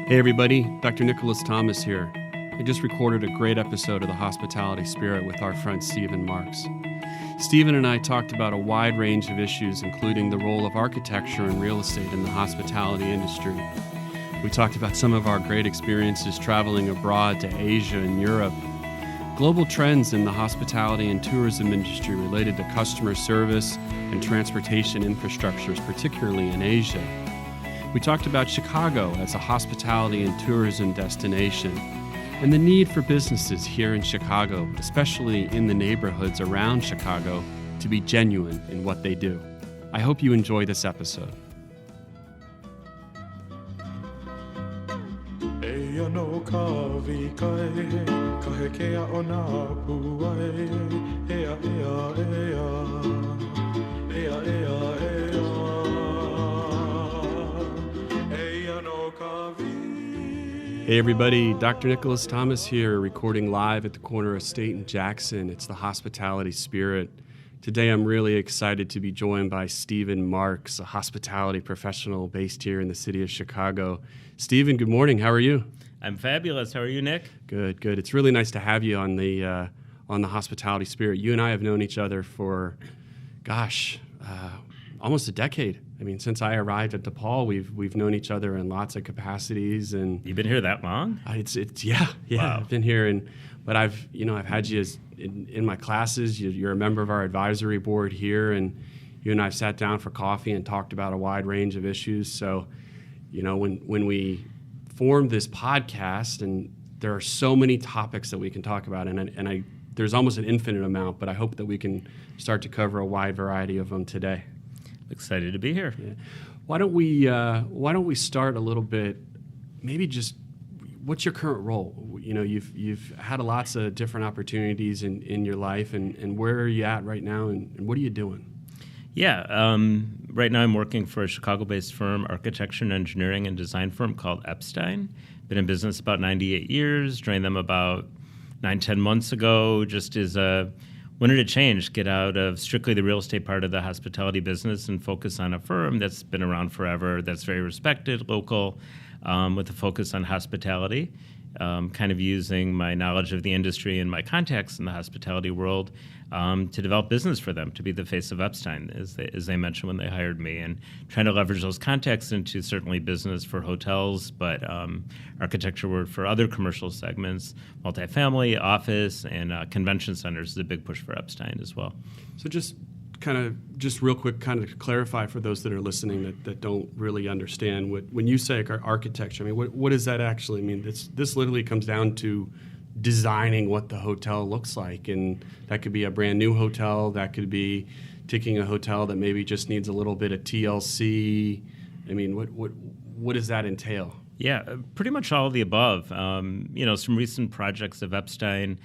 Hey everybody, Dr. Nicholas Thomas here. I just recorded a great episode of The Hospitality Spirit with our friend Steven Marx. Steven and I talked about a wide range of issues, including the role of architecture and real estate in the hospitality industry. We talked about some of our great experiences traveling abroad to Asia and Europe, global trends in the hospitality and tourism industry related to customer service and transportation infrastructures, particularly in Asia. We talked about Chicago as a hospitality and tourism destination and the need for businesses here in Chicago, especially in the neighborhoods around Chicago, to be genuine in what they do. I hope you enjoy this episode. Hey everybody, Dr. Nicholas Thomas here, recording live at the corner of State and Jackson. It's the Hospitality Spirit. Today I'm really excited to be joined by Steven Marx, a hospitality professional based here in the city of Chicago. Steven, good morning. How are you? I'm fabulous. How are you, Nick? Good. It's really nice to have you on the Hospitality Spirit. You and I have known each other for, almost a decade. I mean, since I arrived at DePaul, we've known each other in lots of capacities. And you've been here that long? Yeah. Wow. I've been here, but I've had you in my classes. You're a member of our advisory board here, and you and I sat down for coffee and talked about a wide range of issues. So, when we formed this podcast, and there are so many topics that we can talk about, and there's almost an infinite amount, but I hope that we can start to cover a wide variety of them today. Excited to be here. Yeah. Why don't we start a little bit? Maybe just what's your current role? You've had lots of different opportunities in your life, and where are you at right now, and what are you doing? Yeah, right now I'm working for a Chicago-based firm, architecture and engineering and design firm called Epstein. Been in business about 98 years. Joined them about 9-10 months ago. Just as wanted to change, get out of strictly the real estate part of the hospitality business and focus on a firm that's been around forever, that's very respected, local, with a focus on hospitality, kind of using my knowledge of the industry and my contacts in the hospitality world to develop business for them, to be the face of Epstein, as they mentioned when they hired me, and trying to leverage those contacts into certainly business for hotels, but architecture work for other commercial segments, multifamily, office, and convention centers is a big push for Epstein as well. So just real quick, kind of clarify for those that are listening that don't really understand when you say architecture. I mean, what does that actually mean? This literally comes down to designing what the hotel looks like, and that could be a brand new hotel, that could be taking a hotel that maybe just needs a little bit of TLC. I mean, what does that entail? Yeah, pretty much all of the above. Some recent projects of Epstein.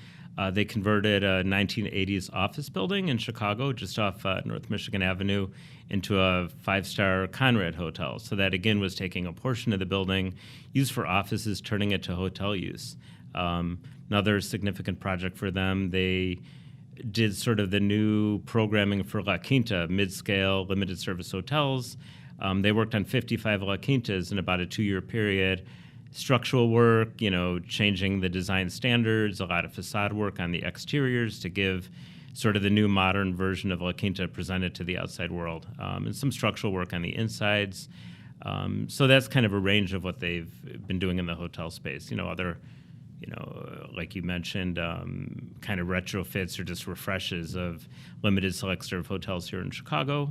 They converted a 1980s office building in Chicago, just off North Michigan Avenue, into a 5-star Conrad hotel. So that, again, was taking a portion of the building used for offices, turning it to hotel use. Another significant project for them, they did sort of the new programming for La Quinta, mid-scale, limited service hotels. They worked on 55 La Quintas in about a 2-year period. Structural work, changing the design standards, a lot of facade work on the exteriors to give sort of the new modern version of La Quinta presented to the outside world, and some structural work on the insides. So that's kind of a range of what they've been doing in the hotel space. Other, like you mentioned, kind of retrofits or just refreshes of limited select serve hotels here in Chicago,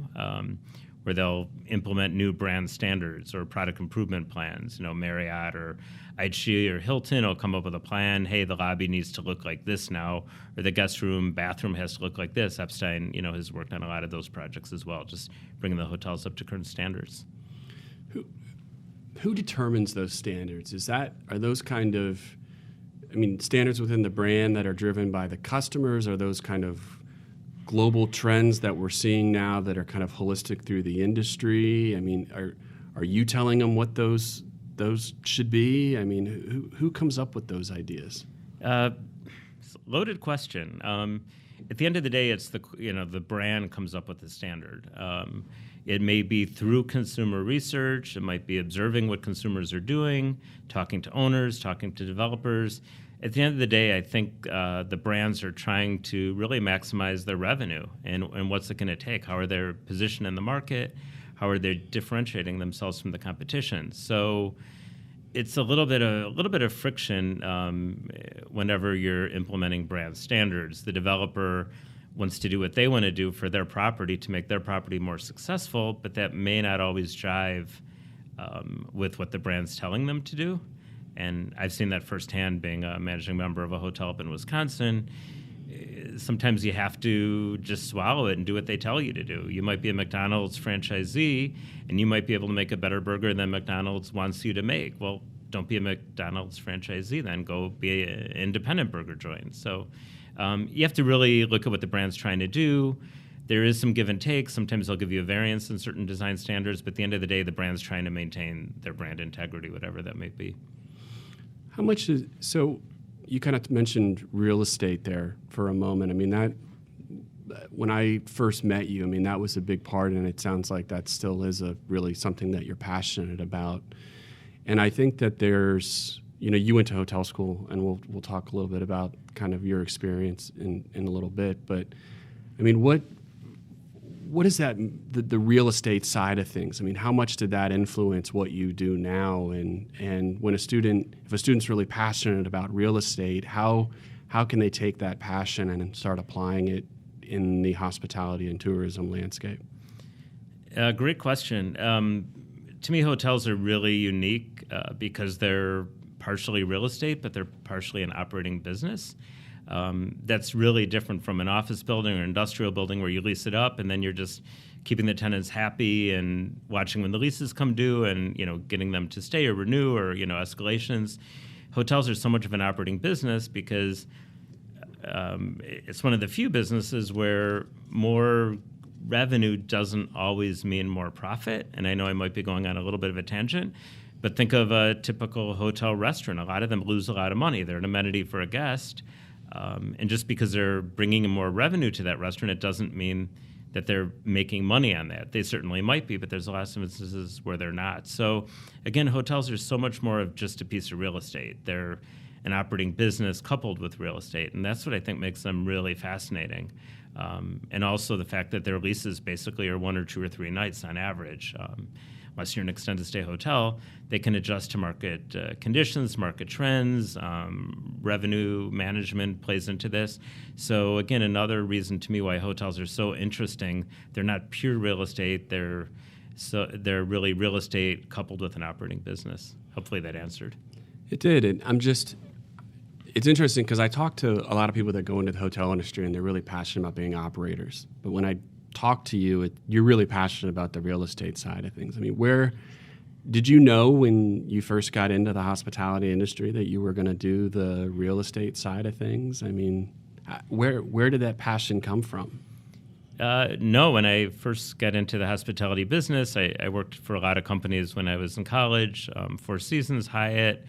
where they'll implement new brand standards or product improvement plans. Marriott or IHG or Hilton will come up with a plan. Hey, the lobby needs to look like this now, or the guest room, bathroom has to look like this. Epstein, has worked on a lot of those projects as well, just bringing the hotels up to current standards. Who determines those standards? Are those kind of, standards within the brand that are driven by the customers? Are those kind of global trends that we're seeing now that are kind of holistic through the industry? Are you telling them what those should be? Who comes up with those ideas? It's a loaded question. At the end of the day, it's the brand comes up with the standard. It may be through consumer research. It might be observing what consumers are doing, talking to owners, talking to developers. At the end of the day, I think the brands are trying to really maximize their revenue. And what's it going to take? How are they positioned in the market? How are they differentiating themselves from the competition? So it's a little bit of friction whenever you're implementing brand standards. The developer wants to do what they want to do for their property to make their property more successful, but that may not always jive with what the brand's telling them to do. And I've seen that firsthand being a managing member of a hotel up in Wisconsin. Sometimes you have to just swallow it and do what they tell you to do. You might be a McDonald's franchisee, and you might be able to make a better burger than McDonald's wants you to make. Well, don't be a McDonald's franchisee then. Go be an independent burger joint. So you have to really look at what the brand's trying to do. There is some give and take. Sometimes they'll give you a variance in certain design standards, but at the end of the day, the brand's trying to maintain their brand integrity, whatever that may be. How much is, so you kind of mentioned real estate there for a moment. I mean, that when I first met you, I mean, that was a big part, and it sounds like that still is really something that you're passionate about. And I think that there's, you went to hotel school, and we'll talk a little bit about kind of your experience in a little bit. But I mean, what is that, the real estate side of things? I mean, how much did that influence what you do now? And when if a student's really passionate about real estate, how can they take that passion and start applying it in the hospitality and tourism landscape? Great question. To me, hotels are really unique because they're partially real estate, but they're partially an operating business. That's really different from an office building or industrial building where you lease it up and then you're just keeping the tenants happy and watching when the leases come due and getting them to stay or renew or escalations. Hotels are so much of an operating business because it's one of the few businesses where more revenue doesn't always mean more profit. And I know I might be going on a little bit of a tangent, but think of a typical hotel restaurant. A lot of them lose a lot of money. They're an amenity for a guest. And just because they're bringing in more revenue to that restaurant, it doesn't mean that they're making money on that. They certainly might be, but there's a lot of instances where they're not. So again, hotels are so much more of just a piece of real estate. They're an operating business coupled with real estate, and that's what I think makes them really fascinating. And also the fact that their leases basically are 1 or 2 or 3 nights on average. Unless you're an extended stay hotel, they can adjust to market conditions, market trends, revenue management plays into this. So again, another reason to me why hotels are so interesting. They're not pure real estate. They're really real estate coupled with an operating business. Hopefully that answered. It did. And it's interesting because I talk to a lot of people that go into the hotel industry and they're really passionate about being operators. But when I talk to you, you're really passionate about the real estate side of things. I mean, where did you know when you first got into the hospitality industry that you were going to do the real estate side of things? I mean, where did that passion come from? No, when I first got into the hospitality business, I worked for a lot of companies when I was in college, Four Seasons, Hyatt,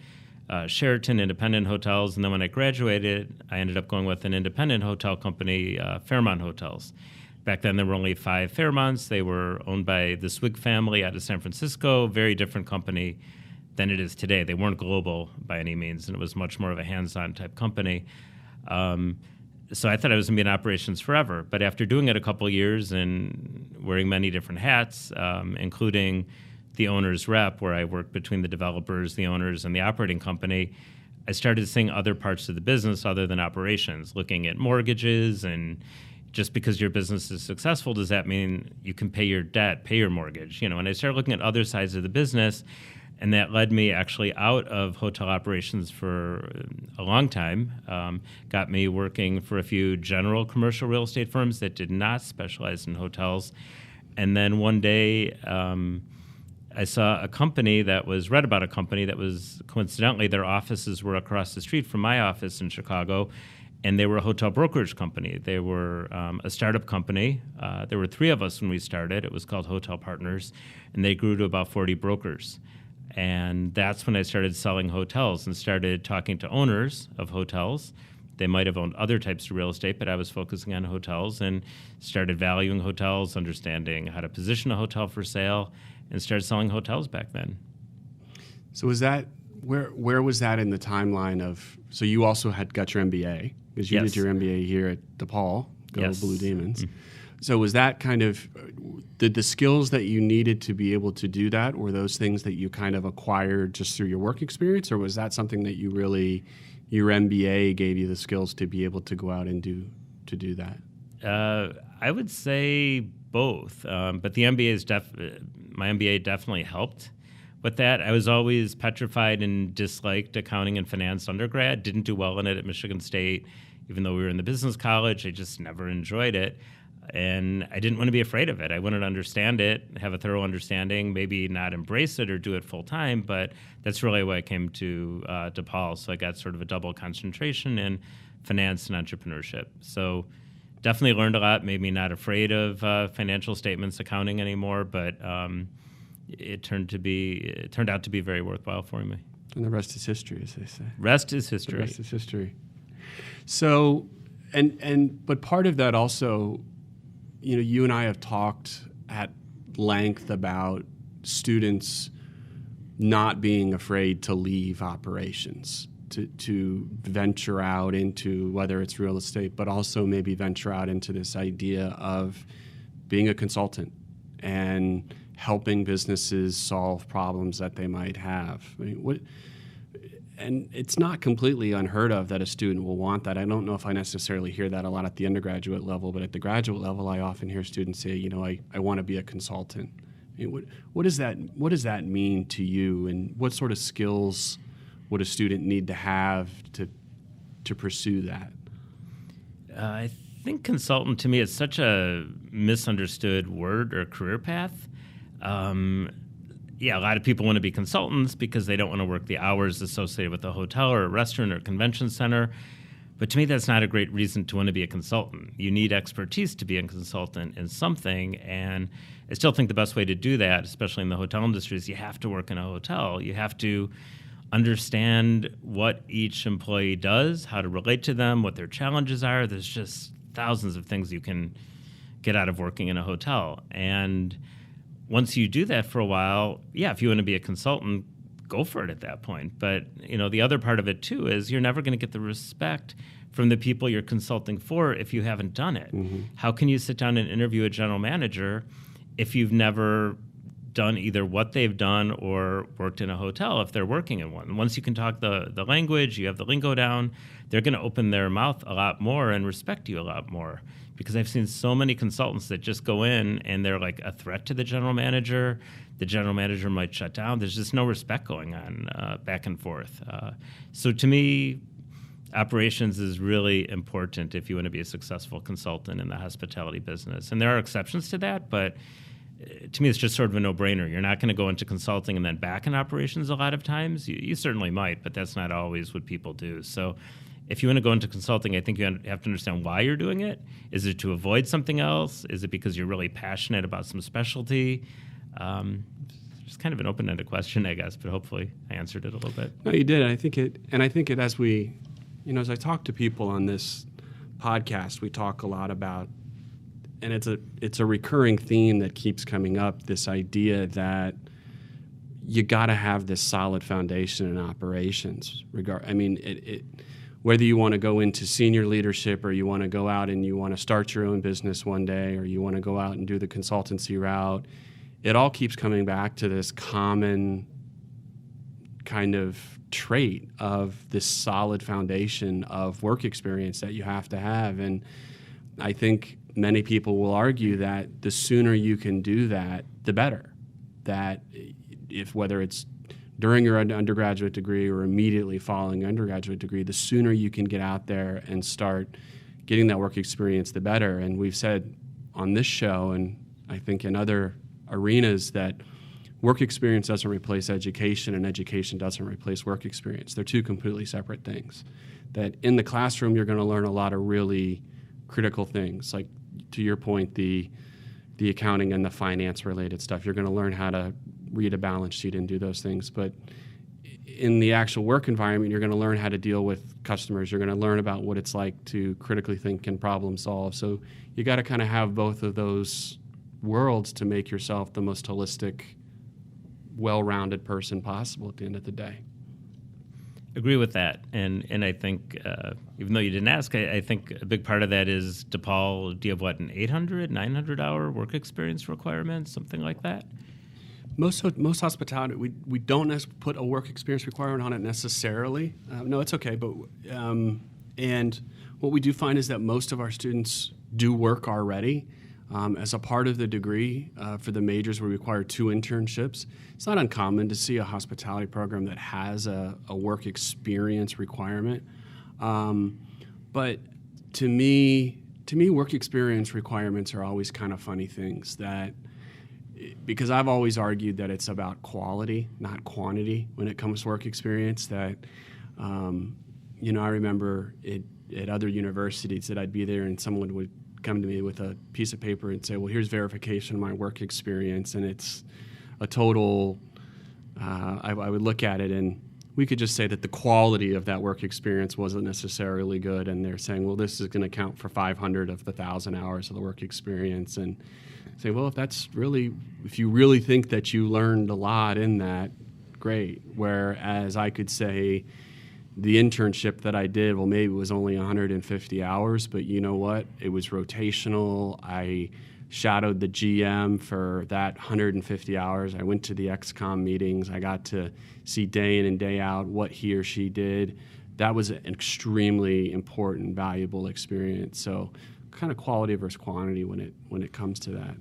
Sheraton, independent hotels. And then when I graduated, I ended up going with an independent hotel company, Fairmont Hotels. Back then, there were only 5 Fairmonts. They were owned by the Swig family out of San Francisco, very different company than it is today. They weren't global by any means, and it was much more of a hands-on type company. So I thought I was going to be in operations forever. But after doing it a couple of years and wearing many different hats, including the owner's rep, where I worked between the developers, the owners, and the operating company, I started seeing other parts of the business other than operations, looking at mortgages. And just because your business is successful, does that mean you can pay your debt, pay your mortgage? And I started looking at other sides of the business, and that led me actually out of hotel operations for a long time, got me working for a few general commercial real estate firms that did not specialize in hotels. And then one day, I saw a company read about a company that was, coincidentally, their offices were across the street from my office in Chicago, and they were a hotel brokerage company. They were a startup company. There were 3 of us when we started. It was called Hotel Partners, and they grew to about 40 brokers. And that's when I started selling hotels and started talking to owners of hotels They might have owned other types of real estate, but I was focusing on hotels and started valuing hotels, understanding how to position a hotel for sale, and started selling hotels back then. So was that, where was that in the timeline of, so you also got your MBA, because you did your MBA here at DePaul, Blue Demons. Mm-hmm. So was that kind of, did the skills that you needed to be able to do that, were those things that you kind of acquired just through your work experience, or was that something that you really, your MBA gave you the skills to be able to go out and do that? I would say both, but the my MBA definitely helped with that. I was always petrified and disliked accounting and finance undergrad, didn't do well in it at Michigan State. Even though we were in the business college, I just never enjoyed it. And I didn't want to be afraid of it. I wanted to understand it, have a thorough understanding, maybe not embrace it or do it full time, but that's really why I came to DePaul. So I got sort of a double concentration in finance and entrepreneurship. So definitely learned a lot, made me not afraid of financial statements, accounting anymore, but it turned out to be very worthwhile for me. And the rest is history, as they say. Rest is history. The rest is history. So, but part of that also, you and I have talked at length about students not being afraid to leave operations, to venture out into whether it's real estate, but also maybe venture out into this idea of being a consultant and helping businesses solve problems that they might have. I mean, and it's not completely unheard of that a student will want that. I don't know if I necessarily hear that a lot at the undergraduate level, but at the graduate level, I often hear students say, I want to be a consultant. I mean, what does that mean to you, and what sort of skills would a student need to have to pursue that? I think consultant to me is such a misunderstood word or career path. A lot of people want to be consultants because they don't want to work the hours associated with a hotel or a restaurant or a convention center. But to me, that's not a great reason to want to be a consultant. You need expertise to be a consultant in something. And I still think the best way to do that, especially in the hotel industry, is you have to work in a hotel. You have to understand what each employee does, how to relate to them, what their challenges are. There's just thousands of things you can get out of working in a hotel. And once you do that for a while, if you want to be a consultant, go for it at that point. But, the other part of it, too, is you're never going to get the respect from the people you're consulting for if you haven't done it. Mm-hmm. How can you sit down and interview a general manager if you've never done either what they've done or worked in a hotel if they're working in one? Once you can talk the language, you have the lingo down, they're going to open their mouth a lot more and respect you a lot more. Because I've seen so many consultants that just go in and they're like a threat to the general manager. The general manager might shut down. There's just no respect going on back and forth. So to me, operations is really important if you want to be a successful consultant in the hospitality business. And there are exceptions to that, but to me, it's just sort of a no-brainer. You're not going to go into consulting and then back in operations a lot of times. You certainly might, but that's not always what people do. So if you want to go into consulting, I think you have to understand why you're doing it. Is it to avoid something else? Is it because you're really passionate about some specialty? Just kind of an open-ended question, I guess, but hopefully I answered it a little bit. No, you did. I think it as we, as I talk to people on this podcast, we talk a lot about, and it's a recurring theme that keeps coming up, this idea that you got to have this solid foundation in operations. Whether you want to go into senior leadership or you want to go out and you want to start your own business one day or you want to go out and do the consultancy route, it all keeps coming back to this common kind of trait of this solid foundation of work experience that you have to have. And I think many people will argue that the sooner you can do that, the better. That whether it's during your undergraduate degree or immediately following your undergraduate degree, the sooner you can get out there and start getting that work experience, the better. And we've said on this show, and I think in other arenas, that work experience doesn't replace education and education doesn't replace work experience. They're two completely separate things. That in the classroom, you're going to learn a lot of really critical things, like, to your point, the accounting and the finance related stuff. You're going to learn how to read a balance sheet and do those things. But in the actual work environment, you're going to learn how to deal with customers. You're going to learn about what it's like to critically think and problem solve. So you got to kind of have both of those worlds to make yourself the most holistic, well-rounded person possible at the end of the day. Agree with that. And I think, even though you didn't ask, I think a big part of that is, DePaul, do you have an 800, 900-hour work experience requirement, something like that? Most hospitality, we don't put a work experience requirement on it necessarily. No, it's okay. But and what we do find is that most of our students do work already. As a part of the degree for the majors, we require 2 internships. It's not uncommon to see a hospitality program that has a work experience requirement. But to me, work experience requirements are always kind of funny things because I've always argued that it's about quality, not quantity, when it comes to work experience. That, I remember at other universities that I'd be there and someone would come to me with a piece of paper and say, well, here's verification of my work experience, and it's a total, I would look at it and we could just say that the quality of that work experience wasn't necessarily good, and they're saying, well, this is going to count for 500 of the 1,000 hours of the work experience, and say, well, if you really think that you learned a lot in that, great. Whereas I could say the internship that I did, well, maybe it was only 150 hours, but you know what? It was rotational. I shadowed the GM for that 150 hours. I went to the XCOM meetings. I got to see day in and day out what he or she did. That was an extremely important, valuable experience. So kind of quality versus quantity when it comes to that.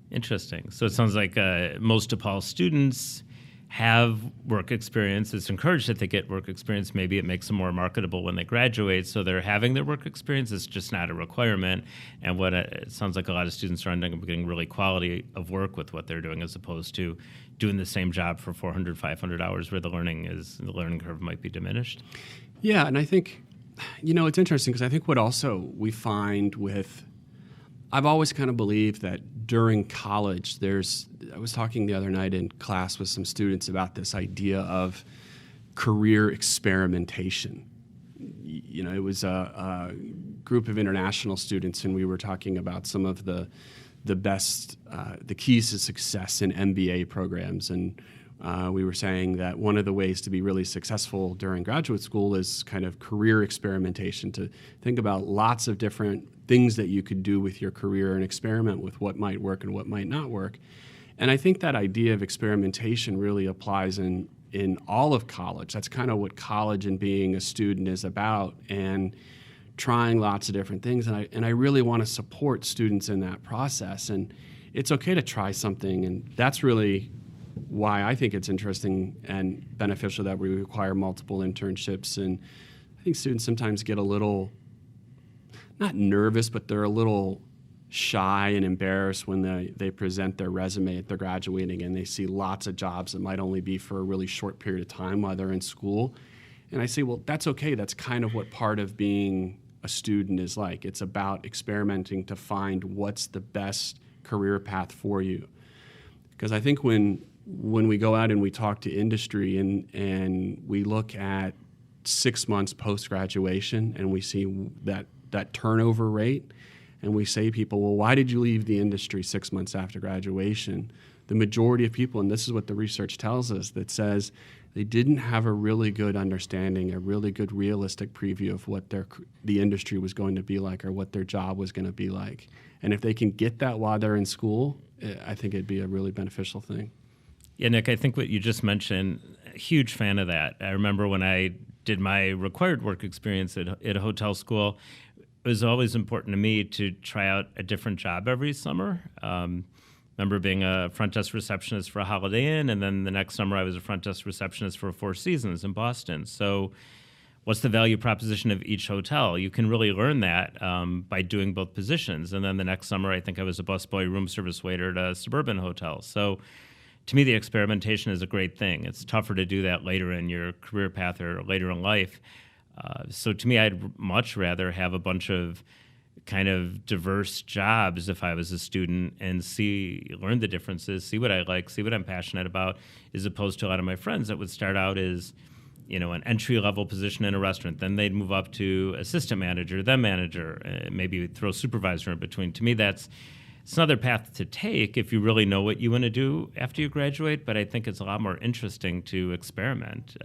Interesting. So it sounds like most DePaul students have work experience. It's encouraged that they get work experience. Maybe it makes them more marketable when they graduate. So they're having their work experience. It's just not a requirement. And it sounds like a lot of students are ending up getting really quality of work with what they're doing, as opposed to doing the same job for 400, 500 hours where the learning curve might be diminished. Yeah, and I think, it's interesting because I think what also we find I've always kind of believed that during college, I was talking the other night in class with some students about this idea of career experimentation. It was a group of international students, and we were talking about some of the best, the keys to success in MBA programs. And we were saying that one of the ways to be really successful during graduate school is kind of career experimentation, to think about lots of different things that you could do with your career and experiment with what might work and what might not work. And I think that idea of experimentation really applies in all of college. That's kind of what college and being a student is about, and trying lots of different things. And I really want to support students in that process. And it's okay to try something, and that's really why I think it's interesting and beneficial that we require multiple internships. And I think students sometimes get a little, not nervous, but they're a little shy and embarrassed when they present their resume at their graduating and they see lots of jobs that might only be for a really short period of time while they're in school. And I say, well, that's okay. That's kind of what part of being a student is like. It's about experimenting to find what's the best career path for you. Because I think when we go out and we talk to industry and we look at 6 months post-graduation and we see that turnover rate, and we say to people, well, why did you leave the industry 6 months after graduation? The majority of people, and this is what the research tells us, that says they didn't have a really good understanding, a really good realistic preview of what the industry was going to be like or what their job was going to be like. And if they can get that while they're in school, I think it'd be a really beneficial thing. Yeah, Nick, I think what you just mentioned, a huge fan of that. I remember when I did my required work experience at a hotel school, it was always important to me to try out a different job every summer. Remember being a front desk receptionist for a Holiday Inn, and then the next summer I was a front desk receptionist for Four Seasons in Boston. So what's the value proposition of each hotel? You can really learn that by doing both positions. And then the next summer, I think I was a busboy room service waiter at a suburban hotel. So to me, the experimentation is a great thing. It's tougher to do that later in your career path or later in life. So to me, I'd much rather have a bunch of kind of diverse jobs if I was a student and learn the differences, see what I like, see what I'm passionate about, as opposed to a lot of my friends that would start out as, an entry-level position in a restaurant. Then they'd move up to assistant manager, then manager, maybe throw supervisor in between. To me, it's another path to take if you really know what you want to do after you graduate, but I think it's a lot more interesting to experiment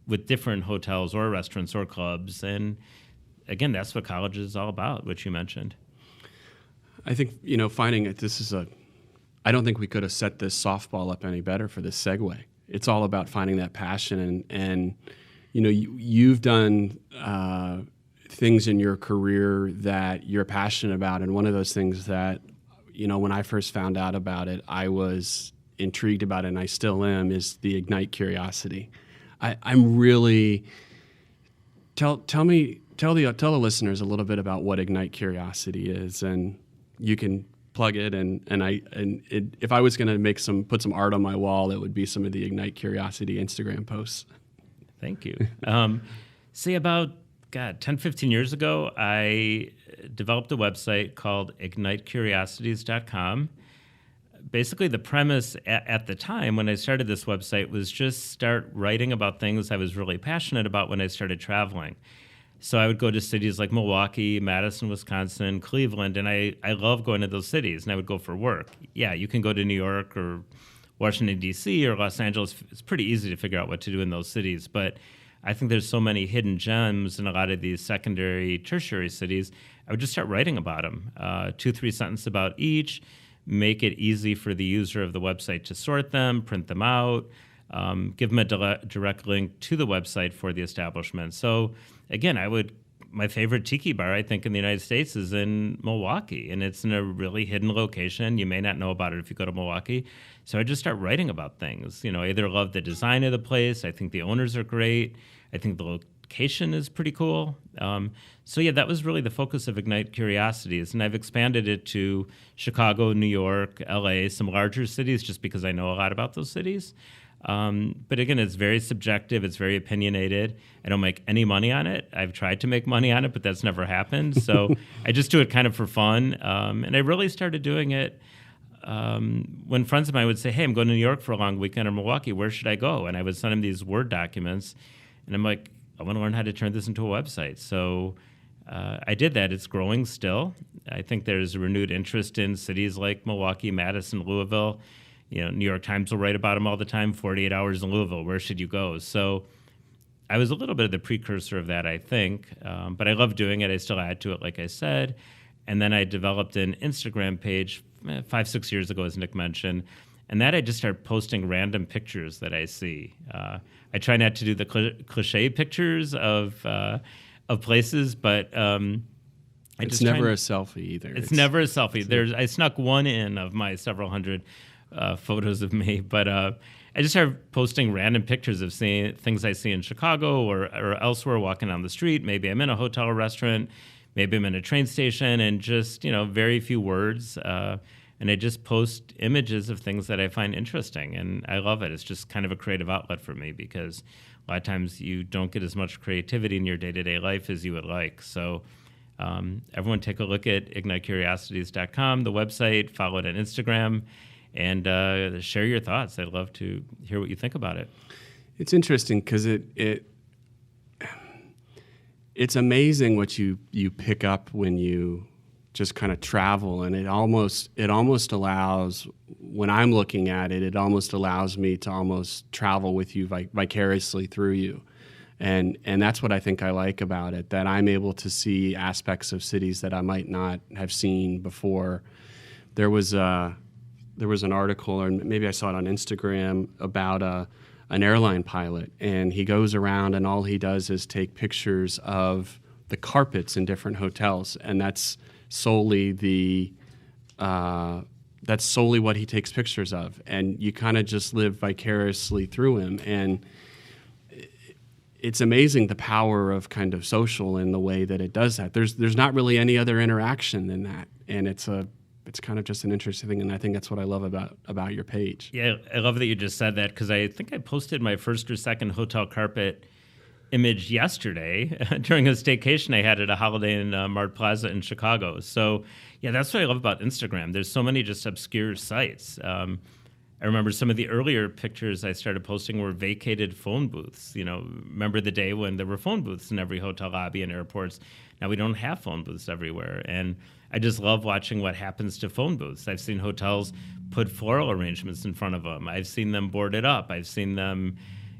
with different hotels or restaurants or clubs. And again, that's what college is all about, which you mentioned. I think, finding it, I don't think we could have set this softball up any better for this segue. It's all about finding that passion. And you've done things in your career that you're passionate about. And one of those things that, when I first found out about it, I was intrigued about it, and I still am, is the Ignite Curiosity. I'm really, tell the listeners a little bit about what Ignite Curiosity is, and you can plug it. If I was going to put some art on my wall, it would be some of the Ignite Curiosity Instagram posts. Thank you. See, about 10, 15 years ago, I developed a website called ignitecuriosities.com. Basically, the premise at the time when I started this website was just start writing about things I was really passionate about when I started traveling. So I would go to cities like Milwaukee, Madison, Wisconsin, Cleveland, and I love going to those cities, and I would go for work. Yeah, you can go to New York or Washington, D.C. or Los Angeles. It's pretty easy to figure out what to do in those cities, but I think there's so many hidden gems in a lot of these secondary, tertiary cities. I would just start writing about them, 2-3 sentences about each, make it easy for the user of the website to sort them, print them out, give them a direct link to the website for the establishment. So again, my favorite tiki bar, I think, in the United States is in Milwaukee, and it's in a really hidden location. You may not know about it if you go to Milwaukee. So I just start writing about things. I either love the design of the place, I think the owners are great, I think the location is pretty cool. So yeah, that was really the focus of Ignite Curiosities, and I've expanded it to Chicago, New York, LA, some larger cities, just because I know a lot about those cities. But again, it's very subjective. It's very opinionated. I don't make any money on it. I've tried to make money on it, but that's never happened. So I just do it kind of for fun. And I really started doing it when friends of mine would say, hey, I'm going to New York for a long weekend, or Milwaukee. Where should I go? And I would send them these Word documents. And I'm like, I want to learn how to turn this into a website. So I did that. It's growing still. I think there's a renewed interest in cities like Milwaukee, Madison, Louisville. New York Times will write about them all the time, 48 hours in Louisville, where should you go? So I was a little bit of the precursor of that, I think, but I love doing it. I still add to it, like I said. And then I developed an Instagram page 5-6 years ago, as Nick mentioned, and that I just started posting random pictures that I see. I try not to do the cliche pictures of places, but it's never a selfie either. It's never a selfie. I snuck one in of my several hundred photos of me, but I just started posting random pictures of seeing things I see in Chicago or elsewhere, walking down the street. Maybe I'm in a hotel or restaurant, maybe I'm in a train station, and just very few words. And I just post images of things that I find interesting, and I love it. It's just kind of a creative outlet for me, because a lot of times you don't get as much creativity in your day-to-day life as you would like. So everyone take a look at ignitecuriosities.com, the website, follow it on Instagram, and share your thoughts. I'd love to hear what you think about it. It's interesting because it's amazing what you pick up when you just kind of travel, and it almost allows, when I'm looking at it, it almost allows me to almost travel with you vicariously through you. And that's what I think I like about it, that I'm able to see aspects of cities that I might not have seen before. There was an article, or maybe I saw it on Instagram, about an airline pilot, and he goes around and all he does is take pictures of the carpets in different hotels, and that's solely what he takes pictures of, and you kind of just live vicariously through him. And it's amazing the power of kind of social in the way that it does that. There's not really any other interaction than that, and it's kind of just an interesting thing, and I think that's what I love about your page. Yeah, I love that you just said that, because I think I posted my first or second hotel carpet image yesterday during a staycation I had at a Holiday Inn Mart Plaza in Chicago. So, yeah, that's what I love about Instagram. There's so many just obscure sites. I remember some of the earlier pictures I started posting were vacated phone booths. Remember the day when there were phone booths in every hotel lobby and airports? Now we don't have phone booths everywhere. And I just love watching what happens to phone booths. I've seen hotels put floral arrangements in front of them. I've seen them boarded up. I've seen them,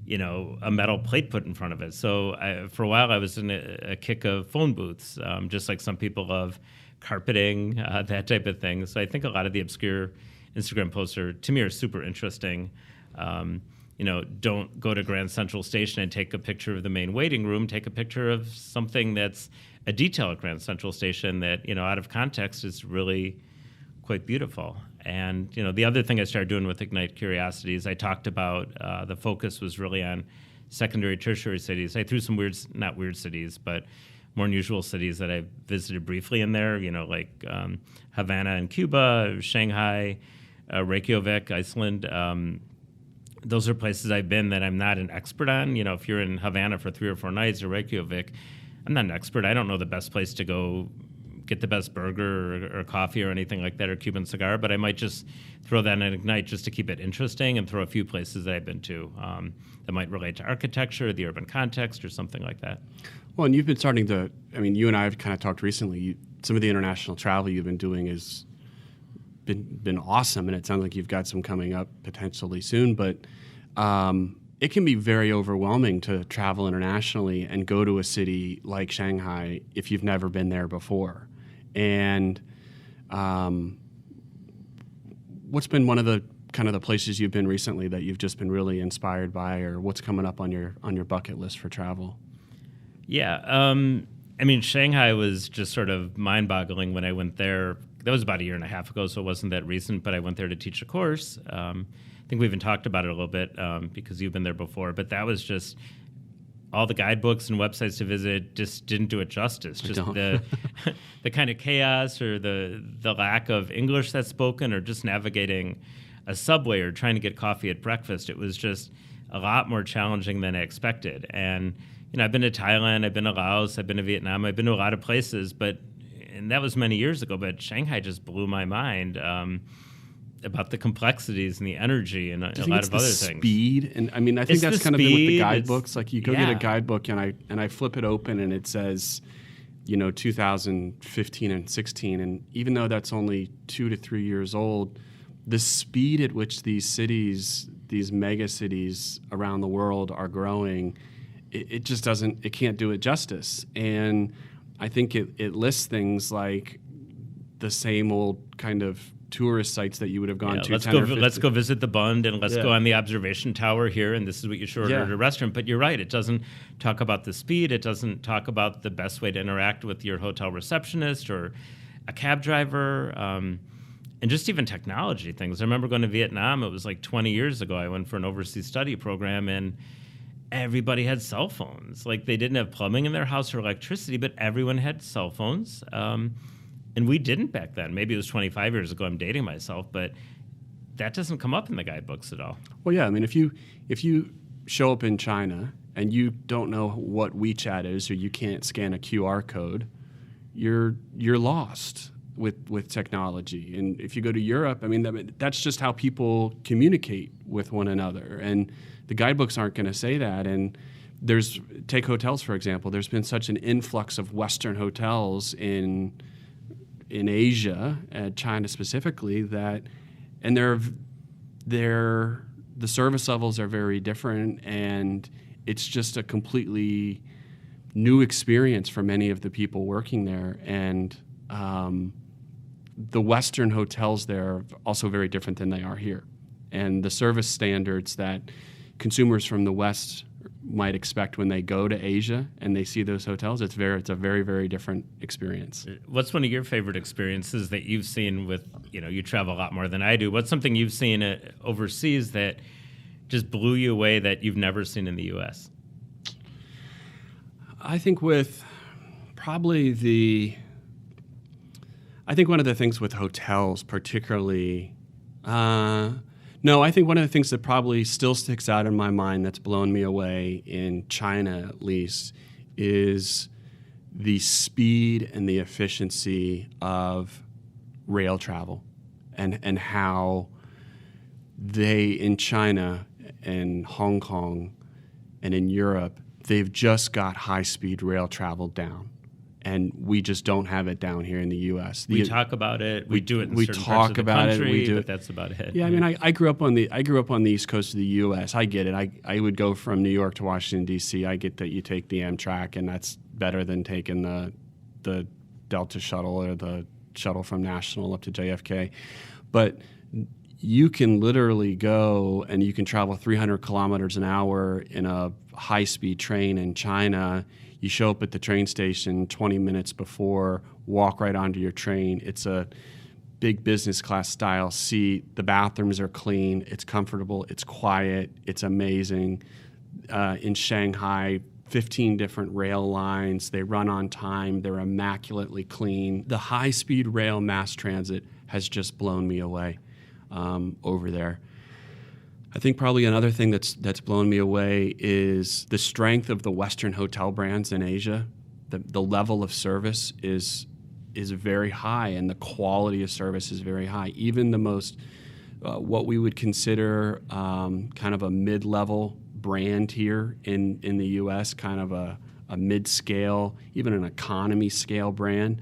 a metal plate put in front of it. So for a while I was in a kick of phone booths, just like some people love carpeting, that type of thing. So I think a lot of the obscure Instagram posts to me are super interesting. Don't go to Grand Central Station and take a picture of the main waiting room. Take a picture of something that's a detail at Grand Central Station that, out of context is really quite beautiful. And, the other thing I started doing with Ignite Curiosity is I talked about the focus was really on secondary, tertiary cities. I threw some not weird cities, but more unusual cities that I visited briefly in there, like Havana in Cuba, Shanghai, Reykjavik, Iceland. Those are places I've been that I'm not an expert on. If you're in Havana for 3 or 4 nights or Reykjavik, I'm not an expert. I don't know the best place to go get the best burger or coffee or anything like that, or Cuban cigar, but I might just throw that in Ignite just to keep it interesting and throw a few places that I've been to that might relate to architecture, the urban context, or something like that. Well, and you've been starting to, you and I have kind of talked recently, some of the international travel you've been doing has been awesome, and it sounds like you've got some coming up potentially soon, but it can be very overwhelming to travel internationally and go to a city like Shanghai if you've never been there before. And what's been one of the kind of the places you've been recently that you've just been really inspired by, or what's coming up on your bucket list for travel? Yeah, Shanghai was just sort of mind-boggling when I went there. That was about 1.5 years ago, so it wasn't that recent, but I went there to teach a course. I think we even talked about it a little bit because you've been there before, but that was just all the guidebooks and websites to visit just didn't do it justice. Just the kind of chaos or the lack of English that's spoken, or just navigating a subway or trying to get coffee at breakfast. It was just a lot more challenging than I expected. And I've been to Thailand, I've been to Laos, I've been to Vietnam, I've been to a lot of places, and that was many years ago, but Shanghai just blew my mind about the complexities and the energy and a lot of other things. Speed, and I think that's kind of been with the guidebooks. Like you go get a guidebook, and I flip it open, and it says, 2015 and 16, and even though that's only 2 to 3 years old, the speed at which these cities, these mega cities around the world are growing, it just doesn't. It can't do it justice. And I think it lists things like the same old kind of tourist sites that you would have gone to. Let's go visit the Bund, and let's go on the observation tower here, and this is what you should order at a restaurant. But you're right, it doesn't talk about the speed. It doesn't talk about the best way to interact with your hotel receptionist or a cab driver, and just even technology things. I remember going to Vietnam. It was like 20 years ago. I went for an overseas study program, and everybody had cell phones. Like, they didn't have plumbing in their house or electricity, but everyone had cell phones. And we didn't back then. Maybe it was 25 years ago. I'm dating myself, but that doesn't come up in the guidebooks at all. Well, yeah. If you show up in China and you don't know what WeChat is, or you can't scan a QR code, you're lost with technology. And if you go to Europe, that's just how people communicate with one another. And the guidebooks aren't going to say that. And take hotels, for example. There's been such an influx of Western hotels in Asia, China specifically, and the service levels are very different, and it's just a completely new experience for many of the people working there. And the Western hotels there are also very different than they are here, and the service standards that consumers from the West might expect when they go to Asia and they see those hotels, it's a very, very different experience. What's one of your favorite experiences that you've seen with, you travel a lot more than I do. What's something you've seen overseas that just blew you away that you've never seen in the U.S.? I think one of the things with hotels particularly, No, I think one of the things that probably still sticks out in my mind that's blown me away in China, at least, is the speed and the efficiency of rail travel and how they, in China and Hong Kong and in Europe, they've just got high-speed rail travel down. And we just don't have it down here in the U.S. We talk about it. We do it in certain parts of the country, but that's about it. Yeah, I mean, I grew up on the East Coast of the U.S. I get it. I would go from New York to Washington, D.C. I get that you take the Amtrak, and that's better than taking the Delta shuttle or the shuttle from National up to JFK. But you can literally go and you can travel 300 kilometers an hour in a high-speed train in China. You show up at the train station 20 minutes before, walk right onto your train. It's a big business class style seat. The bathrooms are clean. It's comfortable. It's quiet. It's amazing. In Shanghai, 15 different rail lines. They run on time. They're immaculately clean. The high-speed rail mass transit has just blown me away over there. I think probably another thing that's blown me away is the strength of the Western hotel brands in Asia. The level of service is very high, and the quality of service is very high. Even the most what we would consider kind of a mid-level brand here in the U.S., kind of a mid-scale, even an economy scale brand.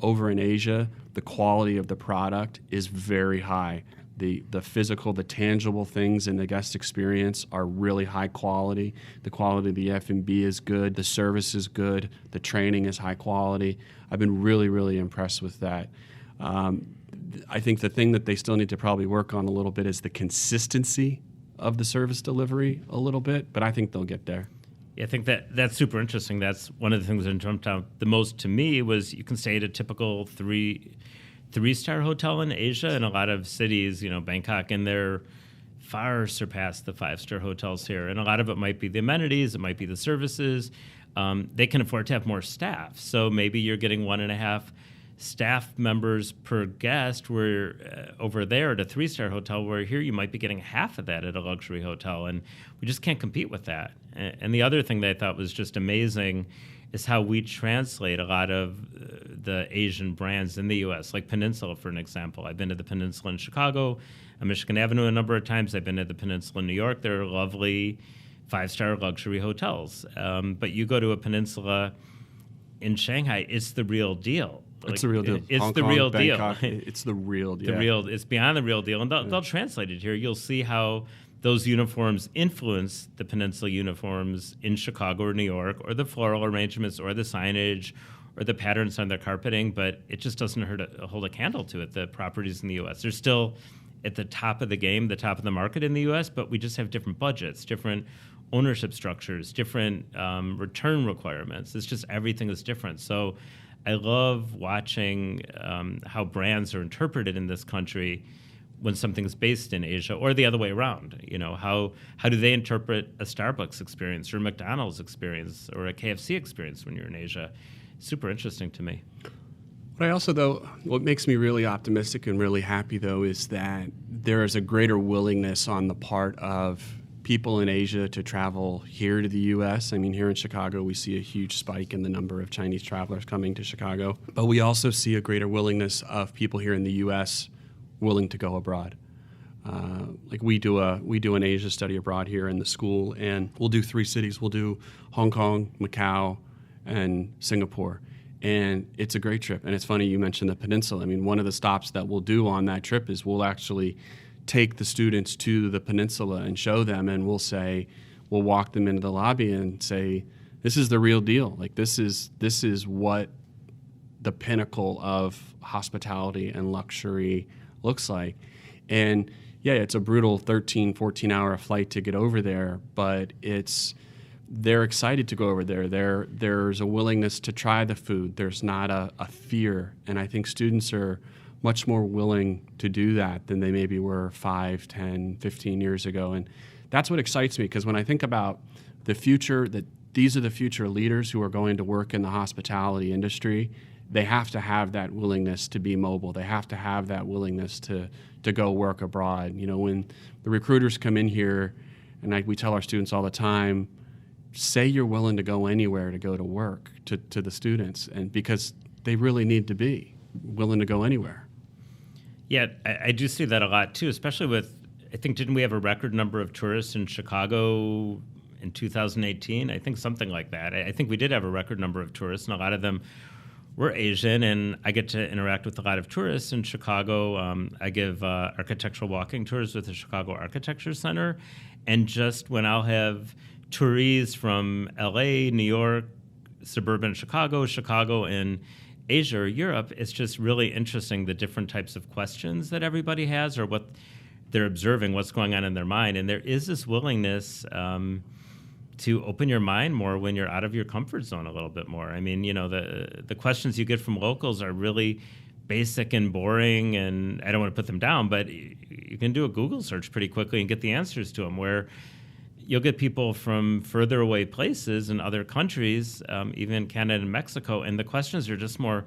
Over in Asia, the quality of the product is very high. The physical, the tangible things in the guest experience are really high quality. The quality of the F&B is good. The service is good. The training is high quality. I've been really, really impressed with that. I think the thing that they still need to probably work on a little bit is the consistency of the service delivery a little bit, but I think they'll get there. Yeah, I think that's super interesting. That's one of the things that jumped out the most to me was you can stay at a typical three-star hotel in Asia in a lot of cities, Bangkok, and they're far surpass the five-star hotels here. And a lot of it might be the amenities, it might be the services. They can afford to have more staff. So maybe you're getting 1.5 staff members per guest, where over there at a three-star hotel, where here you might be getting half of that at a luxury hotel. And we just can't compete with that. And the other thing that I thought was just amazing is how we translate a lot of the Asian brands in the U.S., like Peninsula, for an example. I've been to the Peninsula in Chicago, on Michigan Avenue a number of times. I've been to the Peninsula in New York. They're lovely five-star luxury hotels. But you go to a Peninsula in Shanghai, it's the real deal. It's the real deal. It's Hong the Kong, real Bangkok, deal. It's the real deal. It's beyond the real deal. And they'll translate it here. You'll see how those uniforms influence the Peninsula uniforms in Chicago or New York, or the floral arrangements, or the signage, or the patterns on their carpeting, but it just doesn't hold a candle to it, the properties in the U.S. They're still at the top of the game, the top of the market in the U.S., but we just have different budgets, different ownership structures, different return requirements. It's just everything is different. So I love watching how brands are interpreted in this country when something's based in Asia, or the other way around. How do they interpret a Starbucks experience or a McDonald's experience or a KFC experience when you're in Asia? Super interesting to me. What makes me really optimistic and really happy, though, is that there is a greater willingness on the part of people in Asia to travel here to the U.S. I mean, here in Chicago, we see a huge spike in the number of Chinese travelers coming to Chicago. But we also see a greater willingness of people here in the U.S. willing to go abroad. Like we do an Asia study abroad here in the school, and we'll do 3 cities. We'll do Hong Kong, Macau, and Singapore. And it's a great trip. And it's funny you mentioned the Peninsula. I mean, one of the stops that we'll do on that trip is we'll actually take the students to the Peninsula and show them, and we'll walk them into the lobby and say, this is the real deal. Like this is what the pinnacle of hospitality and luxury looks like. And yeah, it's a brutal 13, 14-hour flight to get over there, but they're excited to go over there. There's a willingness to try the food. There's not a fear. And I think students are much more willing to do that than they maybe were 5, 10, 15 years ago. And that's what excites me, because when I think about the future, that these are the future leaders who are going to work in the hospitality industry, they have to have that willingness to be mobile. They have to have that willingness to go work abroad. You know, when the recruiters come in here, and we tell our students all the time, say you're willing to go anywhere to go to work to the students, and because they really need to be willing to go anywhere. Yeah, I do see that a lot too, especially with, I think, didn't we have a record number of tourists in Chicago in 2018? I think something like that. I think we did have a record number of tourists, and a lot of them were Asian, and I get to interact with a lot of tourists in Chicago. I give architectural walking tours with the Chicago Architecture Center, and just when I'll have tourees from LA, New York, suburban Chicago, and Asia or Europe, it's just really interesting the different types of questions that everybody has, or what they're observing, what's going on in their mind. And there is this willingness to open your mind more when you're out of your comfort zone a little bit more. I mean, you know, the questions you get from locals are really basic and boring, and I don't want to put them down, but you can do a Google search pretty quickly and get the answers to them, where you'll get people from further away places in other countries, even Canada and Mexico, and the questions are just more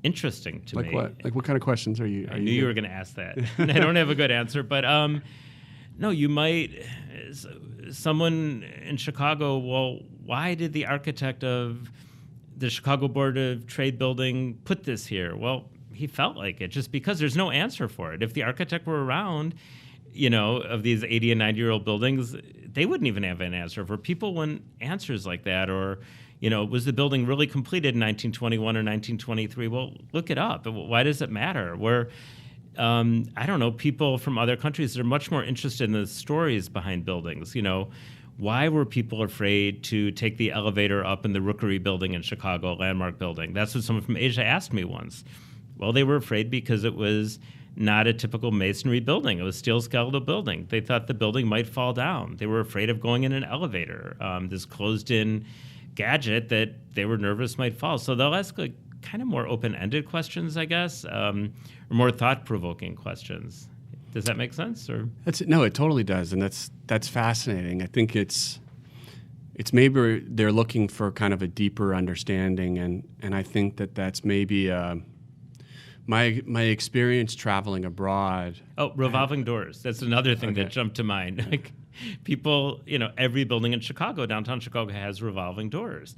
interesting to me. Like what? Like what kind of questions are you? I knew you were going to ask that. And I don't have a good answer, but no, you might. Someone in Chicago, well, why did the architect of the Chicago Board of Trade building put this here? Well, he felt like it, just because there's no answer for it. If the architect were around, you know, of these 80 and 90-year-old buildings, they wouldn't even have an answer for. People want answers like that. Or, you know, was the building really completed in 1921 or 1923? Well, look it up. Why does it matter? Where, I don't know, people from other countries are much more interested in the stories behind buildings. You know, why were people afraid to take the elevator up in the Rookery building in Chicago, landmark building? That's what someone from Asia asked me once. Well, they were afraid because it was not a typical masonry building. It was steel skeletal building. They thought the building might fall down. They were afraid of going in an elevator, this closed-in gadget that they were nervous might fall. So they'll ask like kind of more open-ended questions, I guess, or more thought-provoking questions. Does that make sense? Or No, it totally does, and that's fascinating. I think it's maybe they're looking for kind of a deeper understanding, and I think that's maybe my experience traveling abroad. Oh, revolving doors. That's another thing that jumped to mind. Like people, you know, every building in Chicago, downtown Chicago, has revolving doors.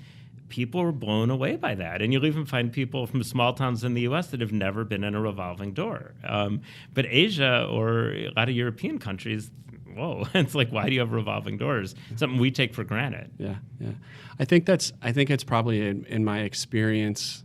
People were blown away by that. And you'll even find people from small towns in the U.S. that have never been in a revolving door. But Asia or a lot of European countries, whoa, it's like, why do you have revolving doors? Something we take for granted. Yeah. I think it's probably in my experience.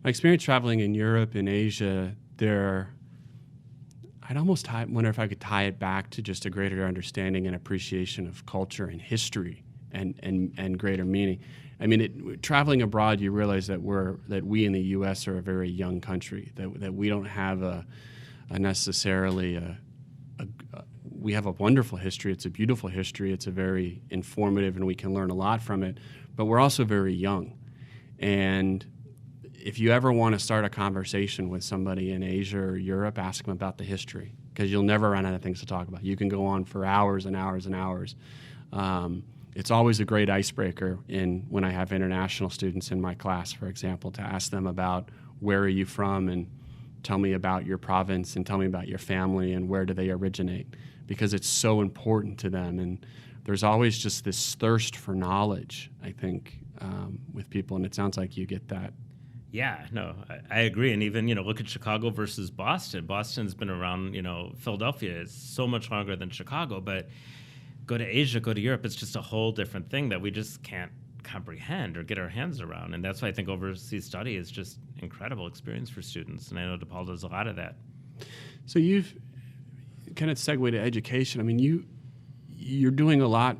My experience traveling in Europe and Asia, I'd almost wonder if I could tie it back to just a greater understanding and appreciation of culture and history and greater meaning. I mean, traveling abroad, you realize that we in the U.S. are a very young country, that we don't have we have a wonderful history. It's a beautiful history. It's a very informative, and we can learn a lot from it. But we're also very young, and if you ever want to start a conversation with somebody in Asia or Europe, ask them about the history, because you'll never run out of things to talk about. You can go on for hours and hours and hours. It's always a great icebreaker when I have international students in my class, for example, to ask them about where are you from, and tell me about your province, and tell me about your family, and where do they originate, because it's so important to them. And there's always just this thirst for knowledge, I think, with people, and it sounds like you get that. Yeah, no, I agree. And even, you know, look at Chicago versus Boston. Boston's been around, you know, Philadelphia is so much longer than Chicago, but go to Asia, go to Europe, it's just a whole different thing that we just can't comprehend or get our hands around. And that's why I think overseas study is just incredible experience for students. And I know DePaul does a lot of that. So you've kind of segued to education. I mean, you're doing a lot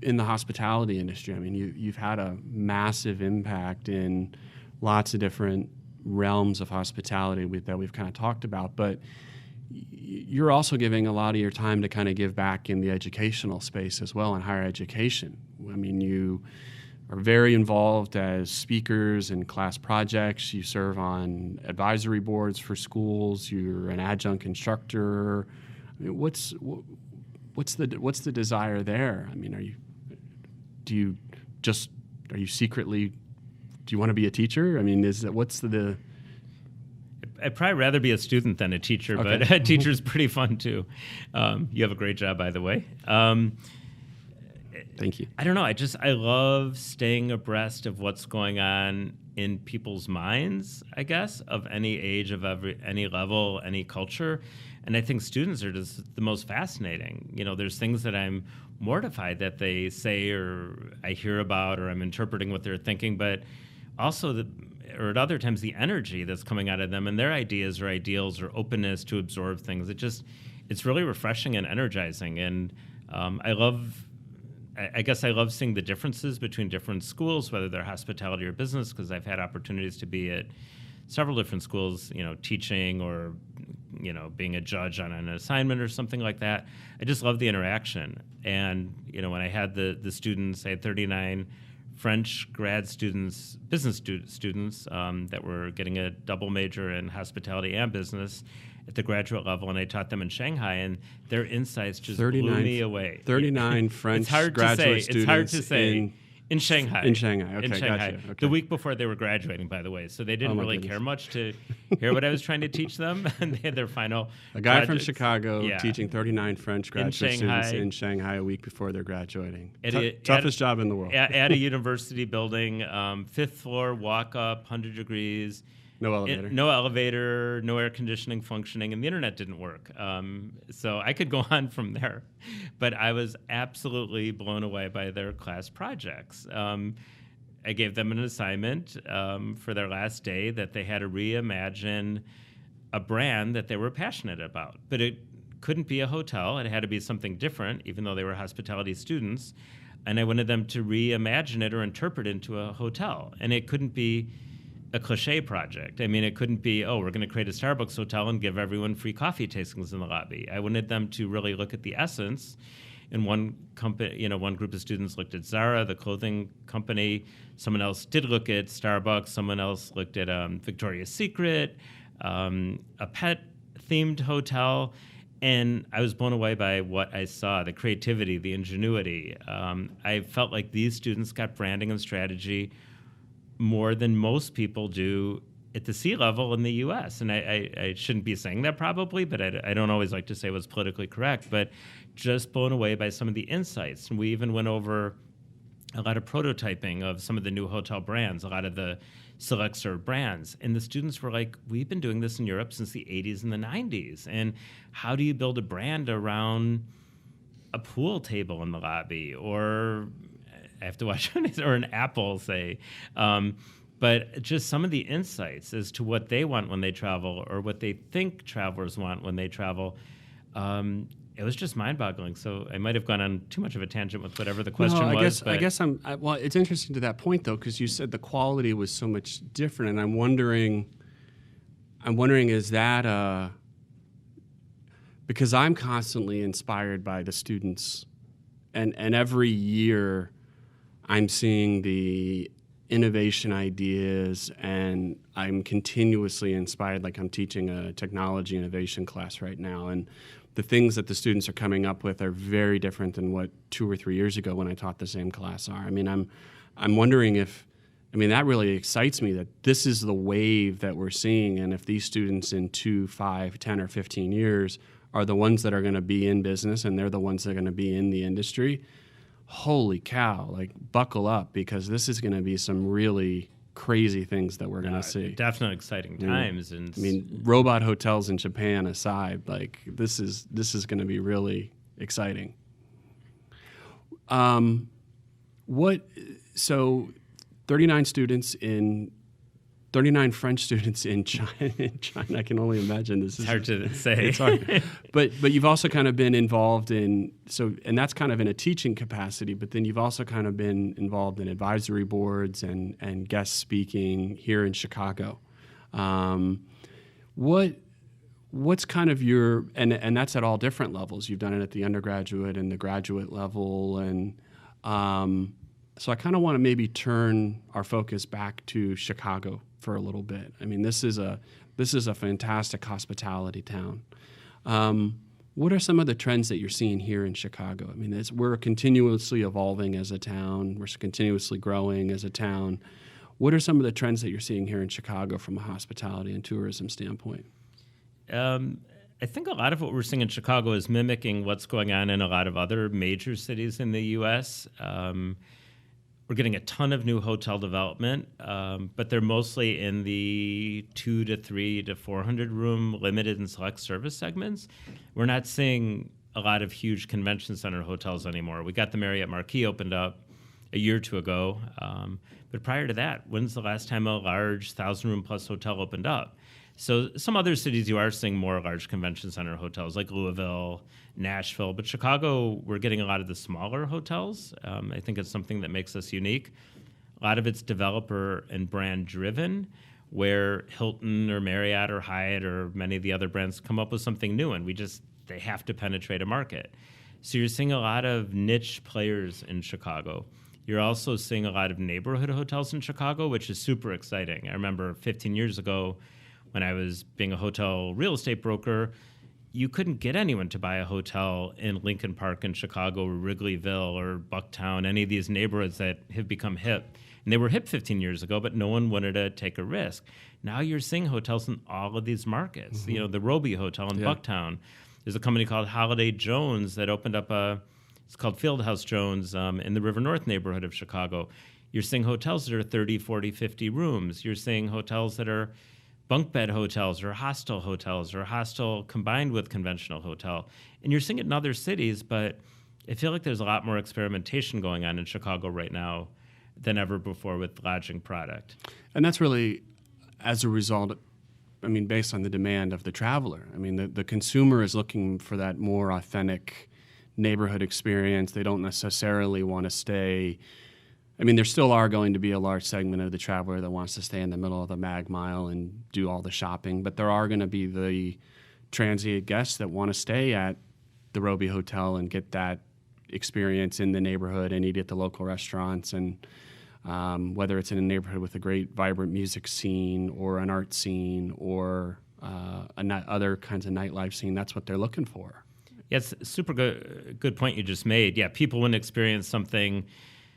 in the hospitality industry. I mean, you've had a massive impact in lots of different realms of hospitality that we've kind of talked about, but you're also giving a lot of your time to kind of give back in the educational space as well, in higher education. I mean, you are very involved as speakers in class projects. You serve on advisory boards for schools. You're an adjunct instructor. I mean, what's the desire there? I mean, are you secretly you want to be a teacher? I mean, what's the I'd probably rather be a student than a teacher, Okay. but a teacher's pretty fun too. You have a great job, by the way. Thank you. I don't know. I love staying abreast of what's going on in people's minds, I guess, of any age, of any level, any culture. And I think students are just the most fascinating. There's things that I'm mortified that they say or I hear about or I'm interpreting what they're thinking, but also or at other times the energy that's coming out of them and their ideas or ideals or openness to absorb things. It's really refreshing and energizing. And I guess I love seeing the differences between different schools, whether they're hospitality or business, because I've had opportunities to be at several different schools, teaching or, being a judge on an assignment or something like that. I just love the interaction. And, when I had the students, I had 39 French grad students, business students that were getting a double major in hospitality and business at the graduate level, and I taught them in Shanghai, and their insights just blew me away. 39 French graduate students. It's hard to say. In Shanghai. In Shanghai, okay, in Shanghai. gotcha. Okay. The week before they were graduating, by the way, so they didn't really care much to hear what I was trying to teach them, and they had their final A guy projects. from Chicago teaching 39 French graduate students in Shanghai a week before they're graduating. Toughest job in the world. At a university building, 5th floor, walk up, 100 degrees. No elevator. No elevator, no air conditioning functioning, and the internet didn't work. So I could go on from there. But I was absolutely blown away by their class projects. I gave them an assignment for their last day that they had to reimagine a brand that they were passionate about. But it couldn't be a hotel. It had to be something different, even though they were hospitality students. And I wanted them to reimagine it or interpret it into a hotel. And it couldn't be a cliche project. I mean, it couldn't be, we're going to create a Starbucks hotel and give everyone free coffee tastings in the lobby. I wanted them to really look at the essence. And one group of students looked at Zara, the clothing company. Someone else did look at Starbucks. Someone else looked at Victoria's Secret, a pet-themed hotel. And I was blown away by what I saw, the creativity, the ingenuity. I felt like these students got branding and strategy more than most people do at the C level in the U.S. And I shouldn't be saying that probably, but I don't always like to say what's politically correct, but just blown away by some of the insights. And we even went over a lot of prototyping of some of the new hotel brands, a lot of the select serve brands. And the students were like, we've been doing this in Europe since the 80s and the 90s. And how do you build a brand around a pool table in the lobby or I have to watch or an apple, say. But just some of the insights as to what they want when they travel or what they think travelers want when they travel, it was just mind-boggling. So I might have gone on too much of a tangent with whatever the question was. I guess well, it's interesting to that point, though, because you said the quality was so much different, and I'm wondering, is that because I'm constantly inspired by the students, and every year I'm seeing the innovation ideas, and I'm continuously inspired. Like I'm teaching a technology innovation class right now, and the things that the students are coming up with are very different than what 2 or 3 years ago when I taught the same class are. I mean, I'm wondering that really excites me that this is the wave that we're seeing, and if these students in 2, 5, 10, or 15 years are the ones that are going to be in business and they're the ones that are going to be in the industry, holy cow, like buckle up, because this is going to be some really crazy things that we're going to see. Definitely exciting times. And I mean, robot hotels in Japan aside, like this is going to be really exciting. So 39 French students in China. I can only imagine this is hard to say. It's hard. But you've also kind of been involved in, and that's kind of in a teaching capacity, but then you've also kind of been involved in advisory boards and guest speaking here in Chicago. What's kind of your, and that's at all different levels. You've done it at the undergraduate and the graduate level, and so I kind of want to maybe turn our focus back to Chicago for a little bit. I mean, this is a fantastic hospitality town. What are some of the trends that you're seeing here in Chicago? I mean, we're continuously evolving as a town. We're continuously growing as a town. What are some of the trends that you're seeing here in Chicago from a hospitality and tourism standpoint? I think a lot of what we're seeing in Chicago is mimicking what's going on in a lot of other major cities in the U.S. We're getting a ton of new hotel development, but they're mostly in the 2 to 3 to 400 room limited and select service segments. We're not seeing a lot of huge convention center hotels anymore. We got the Marriott Marquis opened up a year or two ago, but prior to that, when's the last time a large 1,000 room plus hotel opened up? So some other cities you are seeing more large convention center hotels like Louisville, Nashville, but Chicago, we're getting a lot of the smaller hotels. I think it's something that makes us unique. A lot of it's developer and brand driven, where Hilton or Marriott or Hyatt or many of the other brands come up with something new, and they have to penetrate a market. So you're seeing a lot of niche players in Chicago. You're also seeing a lot of neighborhood hotels in Chicago, which is super exciting. I remember 15 years ago, when I was being a hotel real estate broker, you couldn't get anyone to buy a hotel in Lincoln Park in Chicago or Wrigleyville or Bucktown, any of these neighborhoods that have become hip. And they were hip 15 years ago, but no one wanted to take a risk. Now you're seeing hotels in all of these markets. Mm-hmm. You know, the Roby Hotel in Bucktown. There's a company called Holiday Jones that opened up it's called Fieldhouse Jones in the River North neighborhood of Chicago. You're seeing hotels that are 30, 40, 50 rooms. You're seeing hotels that are bunk bed hotels or hostel combined with conventional hotel. And you're seeing it in other cities, but I feel like there's a lot more experimentation going on in Chicago right now than ever before with lodging product. And that's really as a result, I mean, based on the demand of the traveler. I mean, the consumer is looking for that more authentic neighborhood experience. They don't necessarily want to stay. I mean, there still are going to be a large segment of the traveler that wants to stay in the middle of the Mag Mile and do all the shopping, but there are going to be the transient guests that want to stay at the Roby Hotel and get that experience in the neighborhood and eat at the local restaurants. And whether it's in a neighborhood with a great, vibrant music scene or an art scene or other kinds of nightlife scene, that's what they're looking for. Yeah, it's a super good point you just made. Yeah, people want to experience something.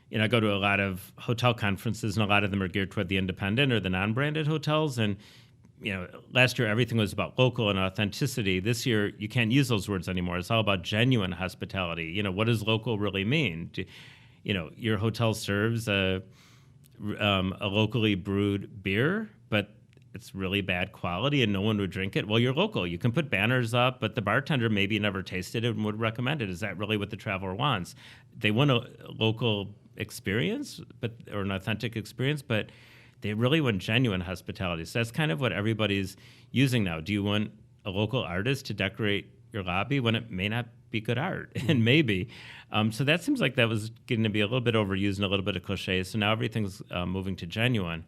You know, I go to a lot of hotel conferences, and a lot of them are geared toward the independent or the non-branded hotels. And, you know, last year everything was about local and authenticity. This year you can't use those words anymore. It's all about genuine hospitality. You know, what does local really mean? You know, your hotel serves a locally brewed beer, but it's really bad quality and no one would drink it. Well, you're local. You can put banners up, but the bartender maybe never tasted it and would recommend it. Is that really what the traveler wants? They want a local experience, or an authentic experience, but they really want genuine hospitality. So that's kind of what everybody's using now. Do you want a local artist to decorate your lobby when it may not be good art? And maybe. So that seems like that was getting to be a little bit overused and a little bit of cliche. So now everything's moving to genuine.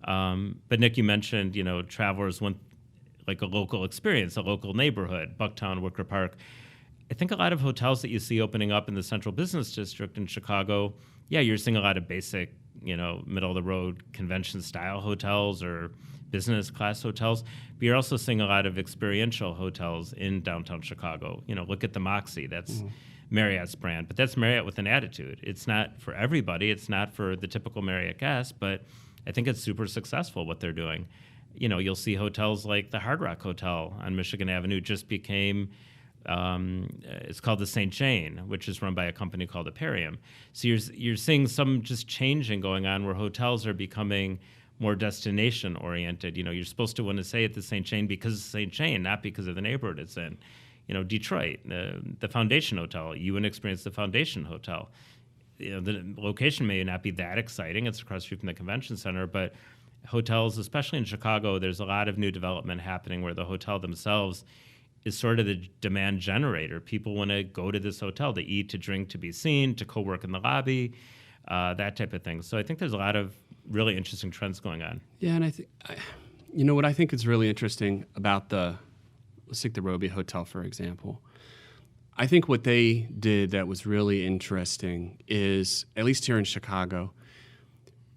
But Nick, you mentioned, you know, travelers want like a local experience, a local neighborhood, Bucktown, Wicker Park. I think a lot of hotels that you see opening up in the Central Business District in Chicago, yeah, you're seeing a lot of basic, you know, middle-of-the-road convention-style hotels or business class hotels, but you're also seeing a lot of experiential hotels in downtown Chicago. You know, look at the Moxie. That's Marriott's brand, but that's Marriott with an attitude. It's not for everybody. It's not for the typical Marriott guest, but I think it's super successful what they're doing. You know, you'll see hotels like the Hard Rock Hotel on Michigan Avenue just became, it's called the St. Jane, which is run by a company called Imperium. So you're seeing some just changing going on where hotels are becoming more destination oriented. You know, you're supposed to want to stay at the St. Jane because it's St. Jane, not because of the neighborhood it's in. You know, Detroit, the Foundation Hotel, you wouldn't experience the Foundation Hotel. You know, the location may not be that exciting. It's across the street from the convention center, but hotels, especially in Chicago, there's a lot of new development happening where the hotel themselves is sort of the demand generator. People want to go to this hotel to eat, to drink, to be seen, to co-work in the lobby, that type of thing. So I think there's a lot of really interesting trends going on. Yeah, and I think, you know, what I think is really interesting about let's take the Roby Hotel, for example. I think what they did that was really interesting is, at least here in Chicago,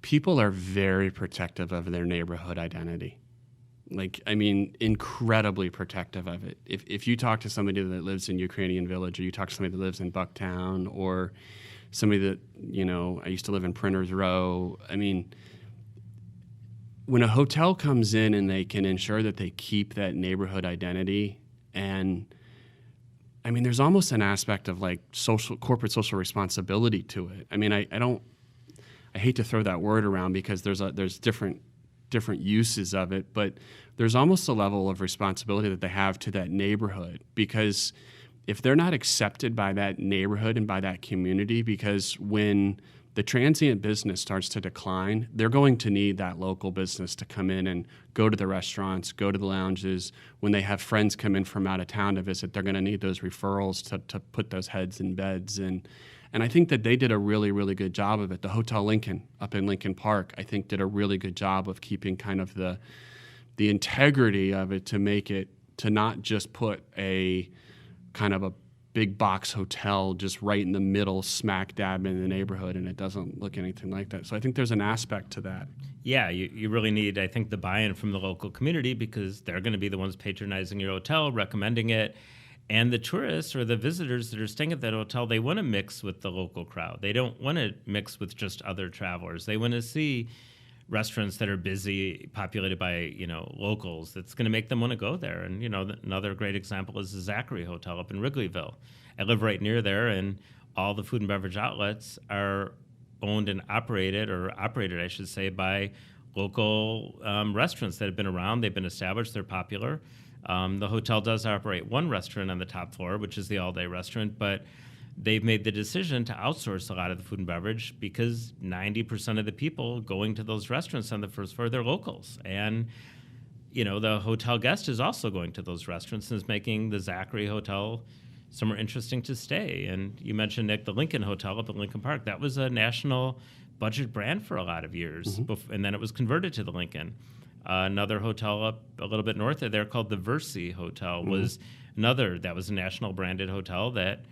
people are very protective of their neighborhood identity. Like, I mean, incredibly protective of it. If you talk to somebody that lives in Ukrainian Village, or you talk to somebody that lives in Bucktown, or somebody that, you know, I used to live in Printers Row, I mean, when a hotel comes in and they can ensure that they keep that neighborhood identity, and I mean, there's almost an aspect of like corporate social responsibility to it. I mean, I hate to throw that word around because there's different uses of it, but there's almost a level of responsibility that they have to that neighborhood, because if they're not accepted by that neighborhood and by that community, because when the transient business starts to decline, they're going to need that local business to come in and go to the restaurants, go to the lounges. When they have friends come in from out of town to visit, they're going to need those referrals to put those heads in beds. And I think that they did a really, really good job of it. The Hotel Lincoln up in Lincoln Park, I think, did a really good job of keeping kind of the integrity of it, to make it, to not just put a kind of a big box hotel just right in the middle, smack dab in the neighborhood, and it doesn't look anything like that. So I think there's an aspect to that. Yeah, you really need, I think, the buy-in from the local community, because they're going to be the ones patronizing your hotel, recommending it. And the tourists or the visitors that are staying at that hotel, they want to mix with the local crowd. They don't want to mix with just other travelers. They want to see restaurants that are busy, populated by, locals. That's going to make them want to go there. And, another great example is the Zachary Hotel up in Wrigleyville. I live right near there, and all the food and beverage outlets are owned and operated, I should say, by local restaurants that have been around. They've been established. They're popular. The hotel does operate one restaurant on the top floor, which is the all-day restaurant, but they've made the decision to outsource a lot of the food and beverage, because 90% of the people going to those restaurants on the first floor, they're locals. And, the hotel guest is also going to those restaurants and is making the Zachary Hotel somewhere interesting to stay. And you mentioned, Nick, the Lincoln Hotel up in Lincoln Park. That was a national budget brand for a lot of years, and then it was converted to the Lincoln. Another hotel up a little bit north of there called the Versi Hotel was another, that was a national branded hotel that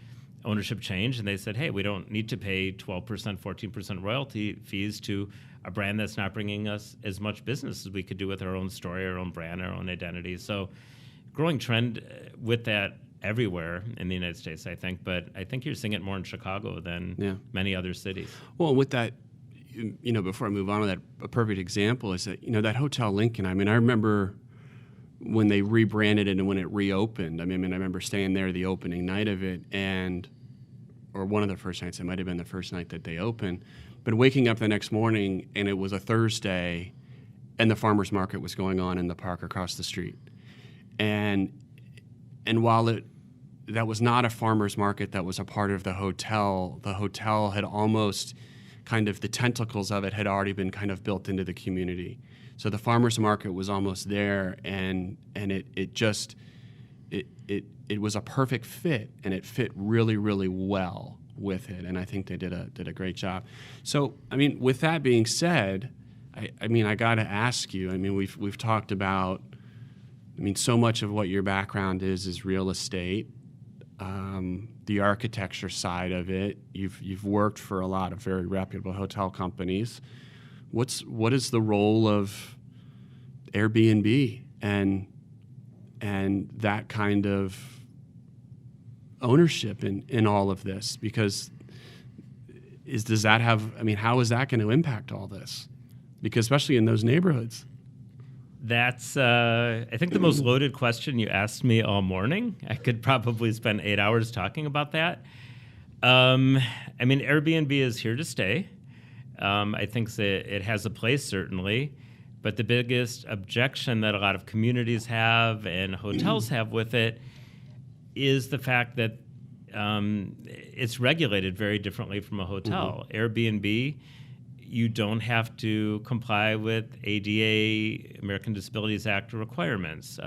ownership changed, and they said, hey, we don't need to pay 12%, 14% royalty fees to a brand that's not bringing us as much business as we could do with our own story, our own brand, our own identity. So growing trend with that everywhere in the United States, I think, but I think you're seeing it more in Chicago than many other cities. Well, with that, before I move on to that, a perfect example is that, that Hotel Lincoln, I mean, I remember when they rebranded it and when it reopened. I remember staying there the opening night of it, or one of the first nights. It might have been the first night that they opened. But waking up the next morning, and it was a Thursday, and the farmers market was going on in the park across the street. And while that was not a farmers market that was a part of the hotel had almost kind of, the tentacles of it had already been kind of built into the community. So the farmers market was almost there, and it was a perfect fit, and it fit really, really well with it. And I think they did a great job. So, with that being said, I got to ask you. We've talked about. So much of what your background is real estate, the architecture side of it. You've worked for a lot of very reputable hotel companies. What is the role of Airbnb and that kind of ownership in all of this? Because does that have? How is that going to impact all this? Because especially in those neighborhoods. That's, I think, the most loaded question you asked me all morning. I could probably spend 8 hours talking about that. Airbnb is here to stay. I think that it has a place, certainly. But the biggest objection that a lot of communities have and hotels have with it is the fact that it's regulated very differently from a hotel. Airbnb, you don't have to comply with ADA, American Disabilities Act requirements.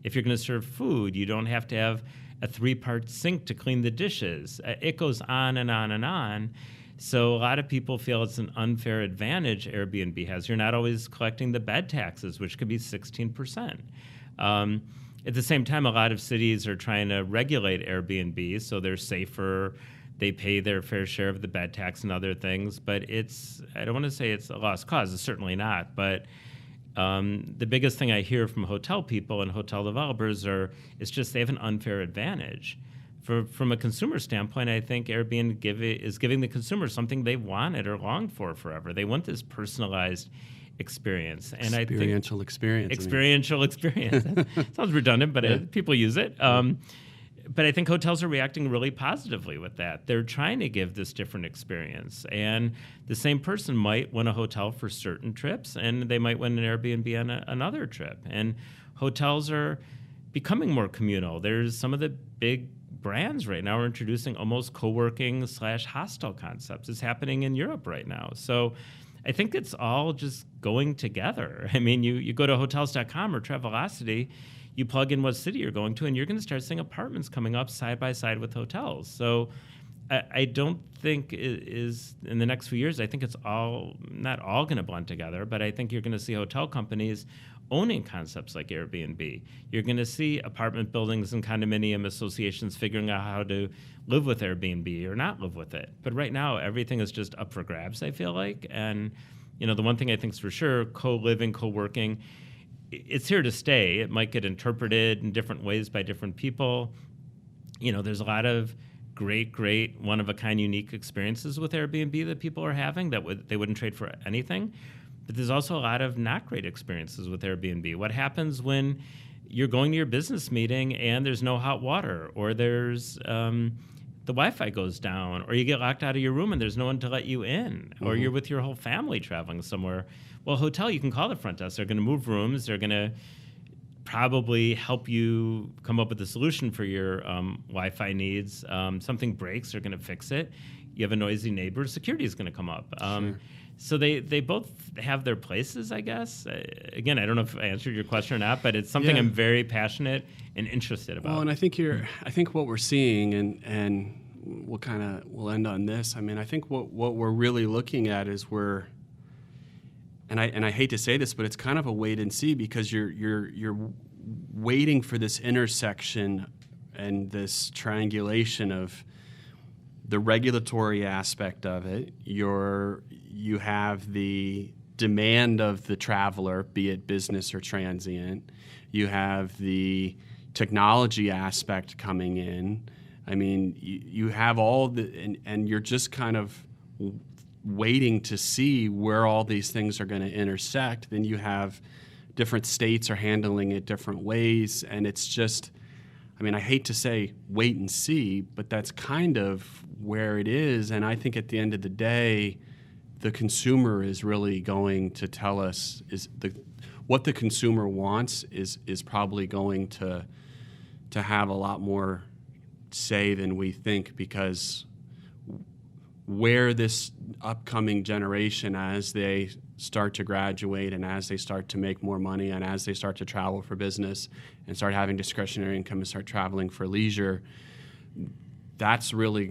If you're going to serve food, you don't have to have a 3-part sink to clean the dishes. It goes on and on and on. So a lot of people feel it's an unfair advantage Airbnb has. You're not always collecting the bed taxes, which could be 16%. At the same time, a lot of cities are trying to regulate Airbnb so they're safer. They pay their fair share of the bed tax and other things, but I don't want to say it's a lost cause. It's certainly not. But the biggest thing I hear from hotel people and hotel developers is just they have an unfair advantage. From a consumer standpoint, I think Airbnb is giving the consumer something they wanted or longed for forever. They want this personalized experience. And experiential experience. Experiential experience. Sounds redundant, but people use it. But I think hotels are reacting really positively with that. They're trying to give this different experience. And the same person might win a hotel for certain trips, and they might win an Airbnb on another trip. And hotels are becoming more communal. There's some of the big brands right now are introducing almost co-working/hostel concepts. It's happening in Europe right now. So I think it's all just going together. I mean, you go to hotels.com or Travelocity, you plug in what city you're going to, and you're going to start seeing apartments coming up side by side with hotels. So I don't think it is in the next few years, I think it's not all going to blend together, but I think you're going to see hotel companies owning concepts like Airbnb. You're going to see apartment buildings and condominium associations figuring out how to live with Airbnb or not live with it. But right now, everything is just up for grabs, I feel like. And, the one thing I think is for sure, co-living, co-working, it's here to stay. It might get interpreted in different ways by different people. There's a lot of great, one-of-a-kind, unique experiences with Airbnb that people are having that they wouldn't trade for anything. But there's also a lot of not great experiences with Airbnb. What happens when you're going to your business meeting and there's no hot water, or there's the Wi-Fi goes down, or you get locked out of your room and there's no one to let you in, or you're with your whole family traveling somewhere? Well, hotel, you can call the front desk. They're going to move rooms. They're going to probably help you come up with a solution for your Wi-Fi needs. Something breaks, they're going to fix it. You have a noisy neighbor, security is going to come up. Sure. So they both have their places, I guess. Again, I don't know if I answered your question or not, but it's something I'm very passionate and interested about. Well, and I think what we're seeing, and we'll end on this. I mean, I think what we're really looking at is and I hate to say this, but it's kind of a wait and see, because you're waiting for this intersection and this triangulation of the regulatory aspect of it. You have the demand of the traveler, be it business or transient. You have the technology aspect coming in. I mean, you have all and you're just kind of waiting to see where all these things are going to intersect. Then you have different states are handling it different ways, and it's just, I mean, I hate to say wait and see, but that's kind of where it is. And I think at the end of the day, the consumer is really going to tell us what the consumer wants is probably going to have a lot more say than we think, because where this upcoming generation, as they start to graduate and as they start to make more money and as they start to travel for business and start having discretionary income and start traveling for leisure, that's really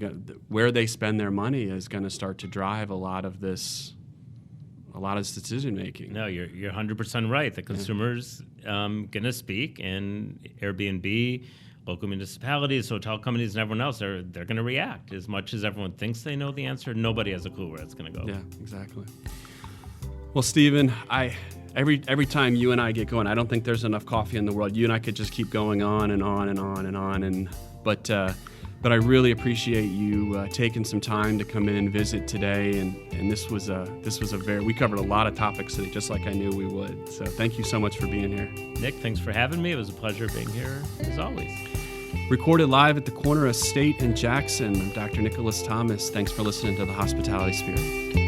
where they spend their money is going to start to drive a lot of this decision making. No, you're 100% right. The consumer's going to speak, and Airbnb, local municipalities, hotel companies, and everyone else, they're going to react. As much as everyone thinks they know the answer, nobody has a clue where it's going to go. Yeah, exactly. Well, Steven, every time you and I get going, I don't think there's enough coffee in the world. You and I could just keep going on and on and on and on. But I really appreciate you taking some time to come in and visit today. And this was we covered a lot of topics today, just like I knew we would. So thank you so much for being here. Nick, thanks for having me. It was a pleasure being here, as always. Recorded live at the corner of State and Jackson, I'm Dr. Nicholas Thomas. Thanks for listening to The Hospitality Spirit.